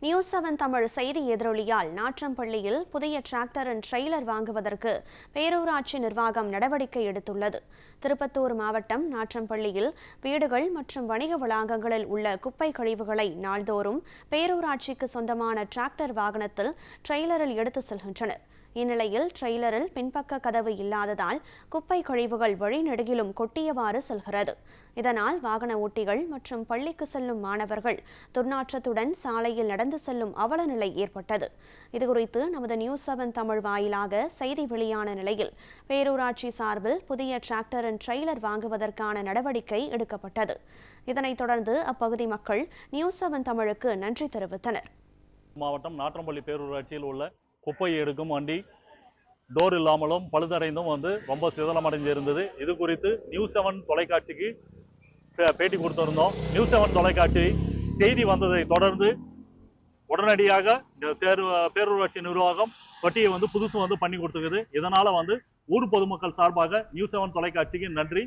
நியூஸ்7 தமிழ் செய்தி எதிரொலியால் நாற்றம்பள்ளியில் புதிய tractor and trailer வாங்குவதற்கு பேரூராட்சி நிர்வாகம் நடவடிக்கை எடுத்துள்ளது. திருப்பத்தூர் மாவட்டம் நாற்றம்பள்ளியில் வீடுகள் மற்றும் வணிக வளாகங்களில் உள்ள குப்பை கழிவுகளை நாள்தோறும் பேரூராட்சிக்கு சொந்தமான டிராக்டர் வாகனத்தில் ட்ரெய்லரில் எடுத்து செல்கின்றனர். இந்நிலையில் ட்ரெய்லரில் பின்பக்க கதவு இல்லாததால் குப்பை கழிவுகள் வழிநெடுகிலும் கொட்டியவாறு செல்கிறது. இதனால் வாகன ஓட்டிகள் மற்றும் பள்ளிக்கு செல்லும் மாணவர்கள் துர்நாற்றத்துடன் சாலையில் நடந்து செல்லும் அவலநிலை ஏற்பட்டது. இதுகுறித்து நமது நியூஸ்7 தமிழ் வாயிலாக செய்தி வெளியான நிலையில் பேரூராட்சி சார்பில் புதிய டிராக்டர் அண்ட் ட்ரெய்லர் வாங்குவதற்கான நடவடிக்கை எடுக்கப்பட்டது. இதனைத் தொடர்ந்து அப்பகுதி மக்கள் நியூஸ்7 தமிழுக்கு நன்றி தெரிவித்தனர். மாவட்டம் நாற்றம்பள்ளி பேரூராட்சியில் உள்ள குப்பை எடுக்கும் வண்டி டோர் இல்லாமலும் பழுதடைந்தும் ரொம்ப சிதலமடைஞ்சு இருந்தது. இது குறித்து நியூஸ்7 தொலைக்காட்சிக்கு பேட்டி கொடுத்திருந்தோம். நியூஸ்7 தொலைக்காட்சி செய்தி வந்ததை தொடர்ந்து உடனடியாக பேரூராட்சி நிர்வாகம் பட்டியை புதுசு பண்ணி கொடுத்துருக்குது. இதனால ஊர் பொதுமக்கள் சார்பாக நியூஸ்7 தொலைக்காட்சிக்கு நன்றி.